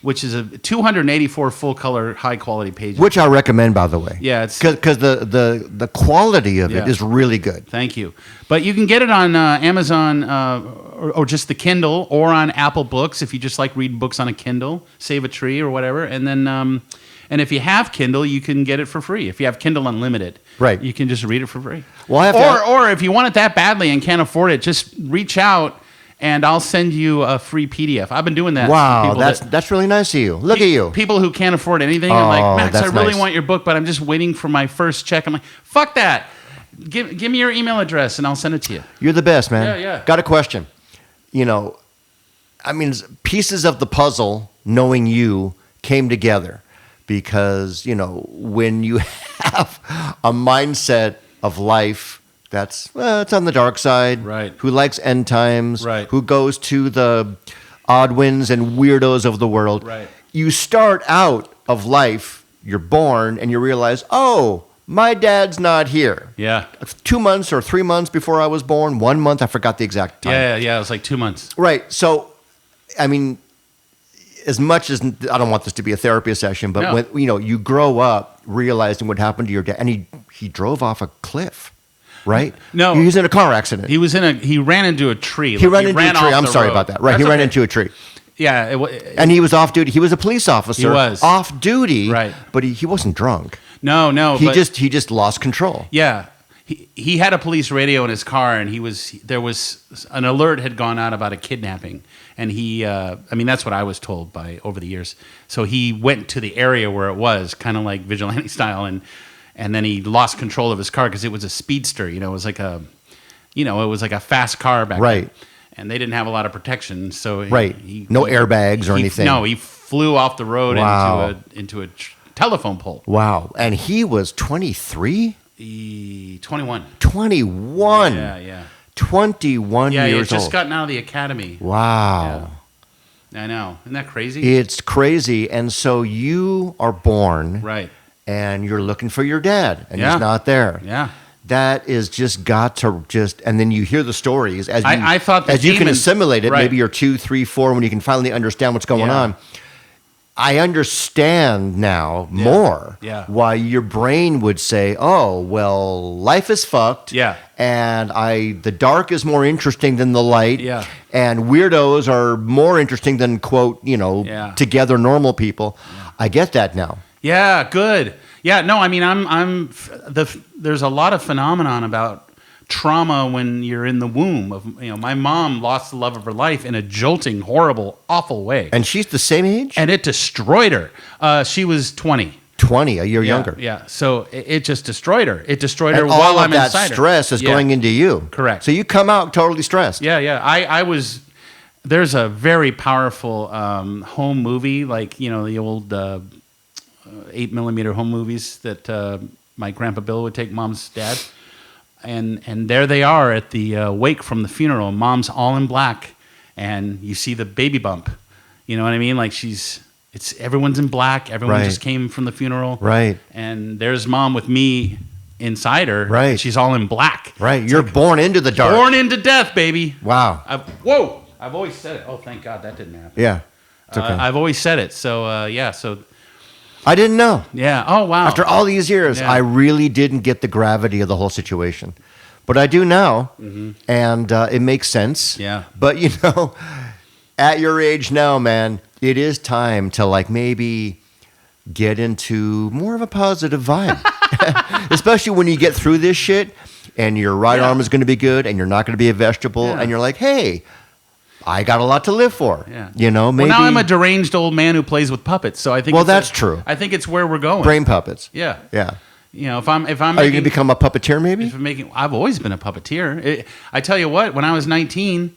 which is a 284 full color, high quality pages. Which I recommend, by the way. Yeah, it's- because the quality of it Yeah. is really good. Thank you. But you can get it on Amazon or just the Kindle, or on Apple Books if you just like reading books on a Kindle, Save a Tree or whatever. And then, and if you have Kindle, you can get it for free. If you have Kindle Unlimited, Right. you can just read it for free. Well, I have to- or if you want it that badly and can't afford it, just reach out and I'll send you a free PDF. I've been doing that. for Wow, people that's really nice of you. Look at you. People who can't afford anything are like, Oh, Max, I that's really nice. want your book, but I'm just waiting for my first check. I'm like, fuck that. Give me your email address and I'll send it to you. You're the best, man. Yeah, yeah. Got a question. Pieces of the puzzle, knowing you, came together because, when you have a mindset of life that's it's on the dark side, Right. who likes end times, Right. who goes to the odd winds and weirdos of the world, Right. you start out of life, you're born, and you realize, oh, my dad's not here. Yeah. 2 months or 3 months before I was born, 1 month, I forgot the exact time. Yeah. It was like 2 months. Right. So, as much as I don't want this to be a therapy session, but No. when you grow up realizing what happened to your dad, and he drove off a cliff, right? No. He was in a car accident. He ran into a tree. He ran into a tree. off I'm the sorry road. about that. Right. That's He ran okay. into a tree. Yeah. And he was off duty. He was a police officer. He was. off duty. Right. But he wasn't drunk. No. He but- just lost control. Yeah. He had a police radio in his car, and there was an alert had gone out about a kidnapping, and that's what I was told by over the years. So he went to the area where it was, kind of like vigilante style, and then he lost control of his car because it was a speedster. It was like a fast car back Right. then, and they didn't have a lot of protection. So Right. No airbags or anything. No, he flew off the road Wow. into a telephone pole. Wow. And he was 23? 21. 21. Yeah. 21 Yeah, he had years just old. gotten out of the academy. Wow. I know. Isn't that crazy? It's crazy. And so you are born Right. and you're looking for your dad and Yeah. he's not there. Yeah. That is just got to and then you hear the stories as you, I thought the as you can demons- assimilate it, right. maybe you're 2, 3, 4, when you can finally understand what's going Yeah. on. I understand now more Yeah. why your brain would say, "Oh, well, life is fucked." Yeah. And the dark is more interesting than the light. Yeah. And weirdos are more interesting than Yeah. together normal people. I get that now. Yeah, good. Yeah, no, I mean, there's a lot of phenomenon about trauma when you're in the womb of, my mom lost the love of her life in a jolting, horrible, awful way. And she's the same age? And it destroyed her. She was 20. 20, a year Yeah, younger. Yeah. So it just destroyed her. It destroyed her And while all I'm of that inside her. stress is Yeah. going into you. Correct. So you come out totally stressed. Yeah. There's a very powerful home movie, like, the old 8mm home movies that my grandpa Bill would take mom's dad. And there they are at the wake from the funeral. Mom's all in black, and you see the baby bump. You know what I mean? Like everyone's in black. Everyone Right. just came from the funeral. Right. And there's mom with me inside her. Right. And she's all in black. Right. You're born into the dark. Born into death, baby. Wow. I've always said it. Oh, thank God that didn't happen. Yeah. It's okay. I've always said it. So, I didn't know. yeah. Oh, wow. After all these years, Yeah. I really didn't get the gravity of the whole situation. But I do now, and it makes sense. Yeah. But, at your age now, man, it is time to like maybe get into more of a positive vibe, especially when you get through this shit and your right arm is going to be good and you're not going to be a vegetable and you're like, hey, I got a lot to live for. Yeah. You know, maybe. Well, now I'm a deranged old man who plays with puppets, so I think. Well, that's true. I think it's where we're going. Brain puppets. Yeah. Yeah. You know, if I'm. Are you going to become a puppeteer maybe? If I'm making, I've always been a puppeteer. I tell you what, when I was 19,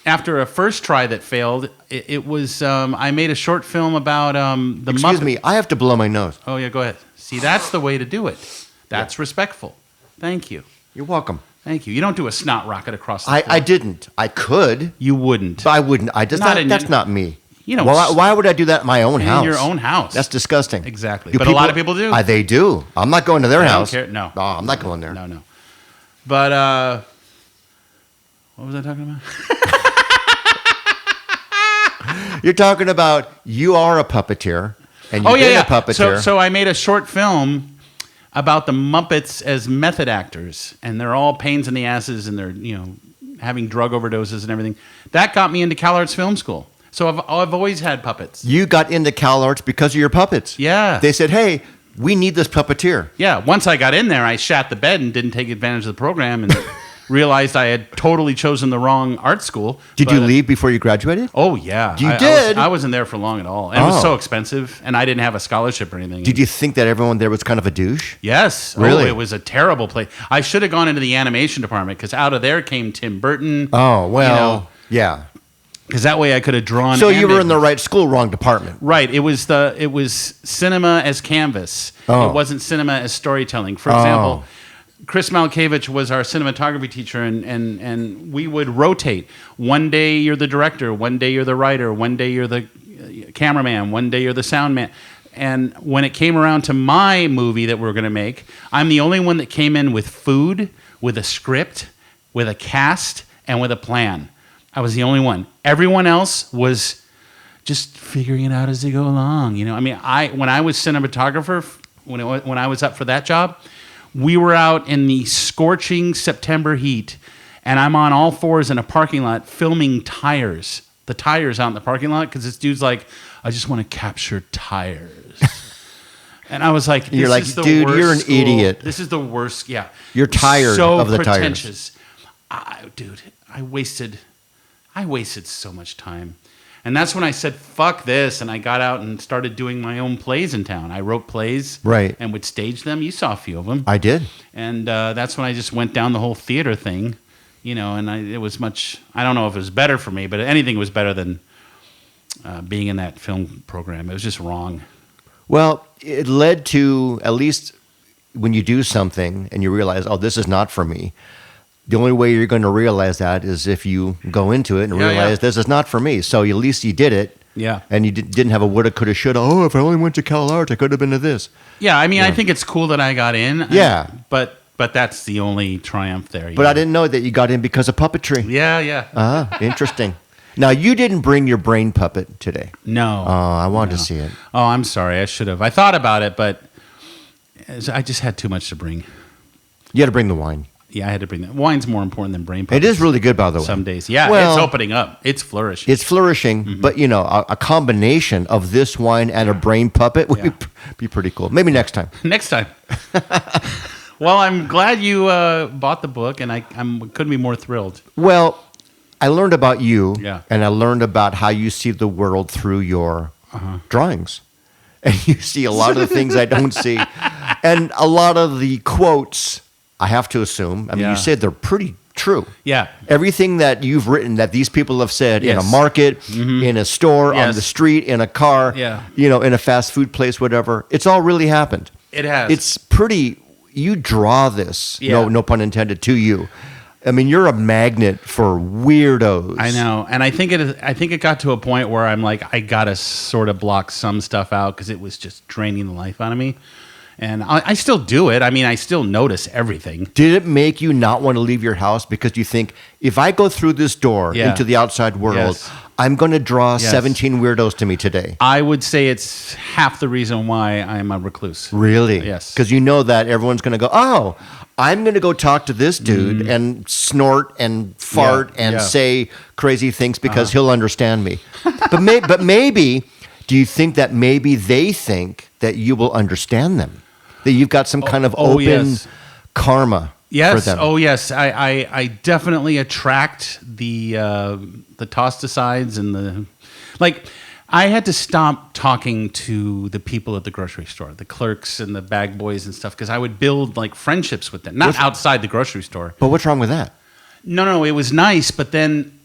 after a first try that failed, it was I made a short film about the. Excuse me, I have to blow my nose. Oh yeah, go ahead. See, that's the way to do it. That's respectful. Thank you. You're welcome. Thank you. You don't do a snot rocket across the floor. I didn't. I could. You wouldn't. But I wouldn't. That's not me. You know, why would I do that in my own house? In your own house. That's disgusting. Exactly. But a lot of people do. They do. I'm not going to their house. Don't care. No. No, I'm not going there. No. But what was I talking about? You're talking about you are a puppeteer, and you've been a puppeteer. So I made a short film about the Muppets as method actors, and they're all pains in the asses, and they're having drug overdoses and everything. That got me into CalArts Film School. So I've always had puppets. You got into CalArts because of your puppets. Yeah. They said, hey, we need this puppeteer. Yeah. Once I got in there, I shat the bed and didn't take advantage of the program and realized I had totally chosen the wrong art school. Did you leave before you graduated? Oh, yeah. You did? I wasn't there for long at all. And it was so expensive, and I didn't have a scholarship or anything. Did you think that everyone there was kind of a douche? Yes. Really? Oh, it was a terrible place. I should have gone into the animation department, because out of there came Tim Burton. Oh, well, yeah. Because that way I could have drawn. So you were in the right school, wrong department. Right. It was cinema as canvas. Oh. It wasn't cinema as storytelling. For example, Chris Malkiewicz was our cinematography teacher, and we would rotate. One day you're the director, one day you're the writer, one day you're the cameraman, one day you're the sound man. And when it came around to my movie that we're going to make, I'm the only one that came in with food, with a script, with a cast, and with a plan. I was the only one. Everyone else was just figuring it out as they go along. When I was cinematographer, when I was up for that job, we were out in the scorching September heat, and I'm on all fours in a parking lot filming tires. The tires out in the parking lot, because this dude's like, I just want to capture tires. And I was like, you're like, dude, you're an idiot. This is the worst. Yeah. You're tired of the pretentious. tires. Dude, I wasted so much time. And that's when I said, fuck this. And I got out and started doing my own plays in town. I wrote plays and would stage them. You saw a few of them. I did. And that's when I just went down the whole theater thing, and it was much, I don't know if it was better for me, but anything was better than being in that film program. It was just wrong. Well, it led to, at least when you do something and you realize, oh, this is not for me, the only way you're going to realize that is if you go into it and realize this is not for me. So at least you did it. Yeah. And you didn't have a woulda, coulda, shoulda. Oh, if I only went to CalArts, I could have been to this. Yeah, I mean, I think it's cool that I got in. Yeah. But that's the only triumph there. But I didn't know that you got in because of puppetry. Yeah. Interesting. Now, you didn't bring your brain puppet today. No. Oh, I wanted to see it. Oh, I'm sorry. I should have. I thought about it, but I just had too much to bring. You had to bring the wine. Yeah, I had to bring that. Wine's more important than brain puppets. It is really good, by the way. Some days. Yeah, well, it's opening up. It's flourishing. It's flourishing, but, a combination of this wine and a brain puppet would be pretty cool. Maybe next time. Next time. Well, I'm glad you bought the book, and I couldn't be more thrilled. Well, I learned about you, and I learned about how you see the world through your drawings. And you see a lot of the things I don't see. And a lot of the quotes, I have to assume, you said they're pretty true. Yeah. Everything that you've written that these people have said in a market, in a store, on the street, in a car, in a fast food place, whatever, it's all really happened. It has. It's pretty, you draw this, no pun intended, to you. I mean, you're a magnet for weirdos. I know, and I think it got to a point where I'm like, I gotta sort of block some stuff out because it was just draining the life out of me. And I still do it. I mean, I still notice everything. Did it make you not want to leave your house because you think, if I go through this door Yeah. into the outside world, Yes. I'm going to draw Yes. 17 weirdos to me today? I would say it's half the reason why I'm a recluse. Really? Yes. Because you know that everyone's going to go, oh, I'm going to go talk to this dude and snort and fart and yeah. say crazy things because he'll understand me. but maybe, do you think that maybe they think that you will understand them? That you've got some kind of open yes. karma for them? Oh, yes. I definitely attract the tossed asides and the like. I had to stop talking to the people at the grocery store, the clerks and the bag boys and stuff, because I would build like friendships with them, not outside the grocery store. But what's wrong with that? No, it was nice, but then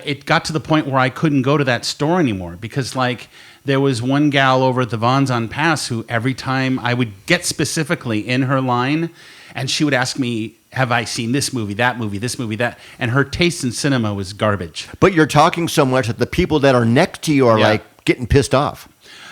it got to the point where I couldn't go to that store anymore because, like, there was one gal over at the Vons on Pass who every time I would get specifically in her line, and she would ask me, have I seen this movie, this movie, that? And her taste in cinema was garbage. But you're talking so much that the people that are next to you are Yeah. like getting pissed off.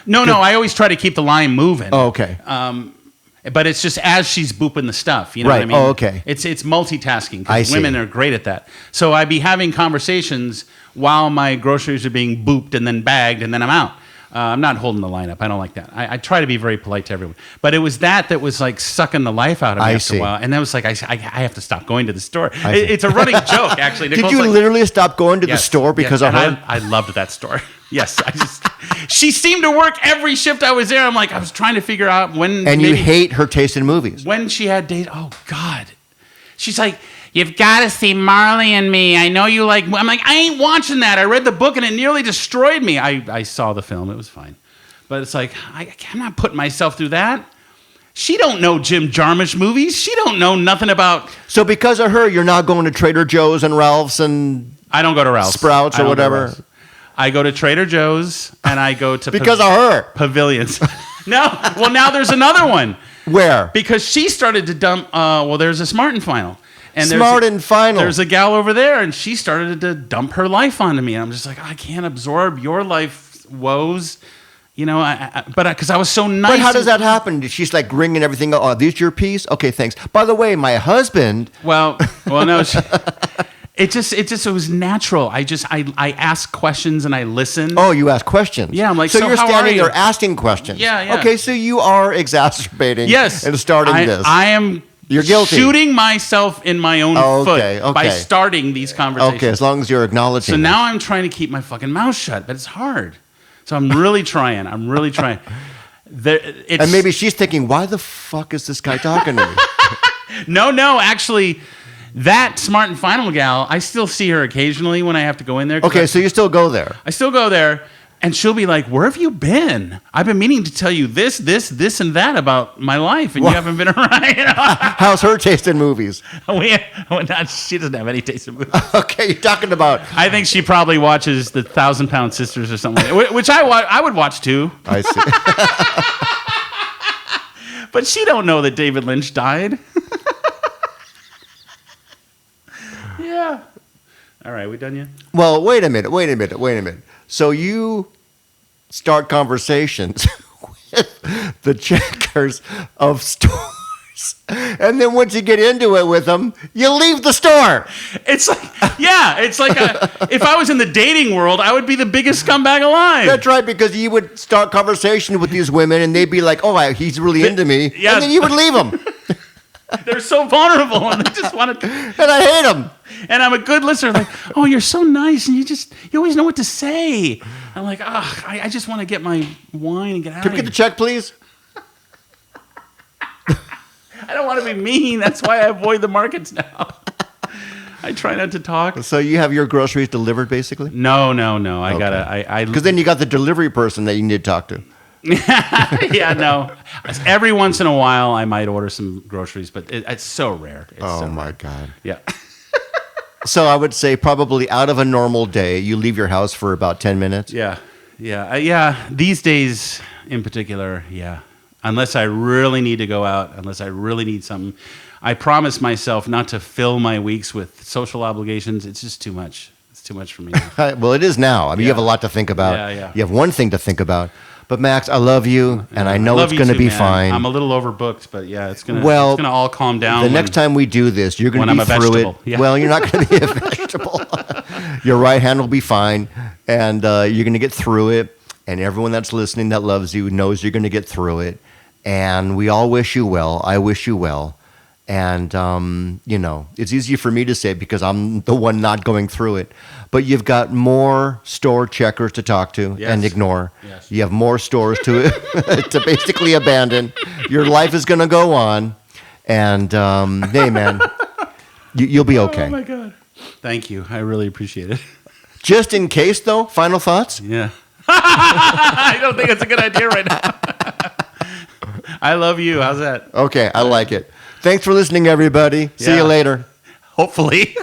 No, I always try to keep the line moving. Oh, okay. But it's just as she's booping the stuff, you know Right. what I mean? Oh, okay. It's multitasking I because see. women are great at that. So I'd be having conversations while my groceries are being booped and then bagged, and then I'm out. I'm not holding the line up. I don't like that. I try to be very polite to everyone. But it was that was like sucking the life out of me I after see. a while. And that was like, I have to stop going to the store. see. It's a running joke, actually. Did Nicole's you like, literally stop going to the yes, store because of yes, her? and I loved that store. Yes, she seemed to work every shift I was there. I'm like, I was trying to figure out when. And you hate her taste in movies. when she had dates. Oh God, she's like, You've got to see Marley and Me. I know you like. I'm like, I ain't watching that. I read the book and it nearly destroyed me. I saw the film. It was fine, but it's like I'm not putting myself through that. She don't know Jim Jarmusch movies. She don't know nothing about. So because of her, you're not going to Trader Joe's and Ralph's and I don't go to Ralph's, Sprouts or I don't go to whatever? Ralph's. I go to Trader Joe's and I go to because of her. pavilions. No, well now there's another one Where? because she started to dump. Well, there's a Smart and Final, and Smart and Final. There's a gal over there, and she started to dump her life onto me. And I'm just like, I can't absorb your life woes, you know. But because I was so nice. But how does that happen? She's like ringing everything. Oh, these your piece? Okay, thanks. By the way, my husband. Well, no. It was natural. I ask questions and I listen. Oh, you ask questions. Yeah, I'm like, so so you're how standing are you? there asking questions. Yeah. Okay, so you are exacerbating. Yes, And starting this. I am. You're guilty. Shooting myself in my own Okay, foot by okay. starting these conversations. Okay, as long as you're acknowledging. So it. now I'm trying to keep my fucking mouth shut, but it's hard. So I'm really trying. I'm really trying. And maybe she's thinking, why the fuck is this guy talking to me? No, actually, that Smart and Final gal, I still see her occasionally when I have to go in there. Okay, so you still go there. I still go there, and she'll be like, "Where have you been? I've been meaning to tell you this, and that about my life, and you haven't been around." You know? How's her taste in movies? She doesn't have any taste in movies. Okay, you're talking about. I think she probably watches the 1,000-Pound Sisters or something, like that, which I would watch too. I see. But she don't know that David Lynch died. Yeah. All right, we done yet? Well, wait a minute. So you start conversations with the checkers of stores, and then once you get into it with them, you leave the store. It's like, if I was in the dating world, I would be the biggest scumbag alive. That's right, because you would start conversation with these women, and they'd be like, "Oh, he's really into me," Yeah. and then you would leave them. They're so vulnerable, and they just want to. And I hate them. And I'm a good listener. Like, oh, you're so nice, and you always know what to say. I'm like, I just want to get my wine and get out Can of we here. get the check, please? I don't want to be mean. That's why I avoid the markets now. I try not to talk. So you have your groceries delivered, basically? No. I gotta. Because then you got the delivery person that you need to talk to. Yeah, no. Every once in a while, I might order some groceries, but it's so rare. It's Oh so my rare. God. Yeah. So I would say probably out of a normal day, you leave your house for about 10 minutes. Yeah. These days, in particular, yeah. Unless I really need to go out, unless I really need something, I promise myself not to fill my weeks with social obligations. It's just too much. It's too much for me now. Well, it is now. I mean, you Yeah. have a lot to think about. Yeah. You have one thing to think about. But Max, I love you, and I know love it's you going to too, be man. fine. I'm a little overbooked, but yeah, it's gonna all calm down. The next time we do this, you're going when to I'm be a through vegetable. it. Yeah. Well, you're not going to be a vegetable. Your right hand will be fine, and you're going to get through it. And everyone that's listening that loves you knows you're going to get through it. And we all wish you well. I wish you well. And, it's easier for me to say because I'm the one not going through it. But you've got more store checkers to talk to and ignore. Yes. You have more stores to to basically abandon. Your life is going to go on. And, hey, man, you'll be okay. Oh, my God. Thank you. I really appreciate it. Just in case, though, final thoughts? Yeah. I don't think it's a good idea right now. I love you. How's that? Okay, I like it. Thanks for listening, everybody. See you Yeah. later. Hopefully.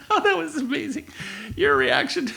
Oh, that was amazing. Your reaction.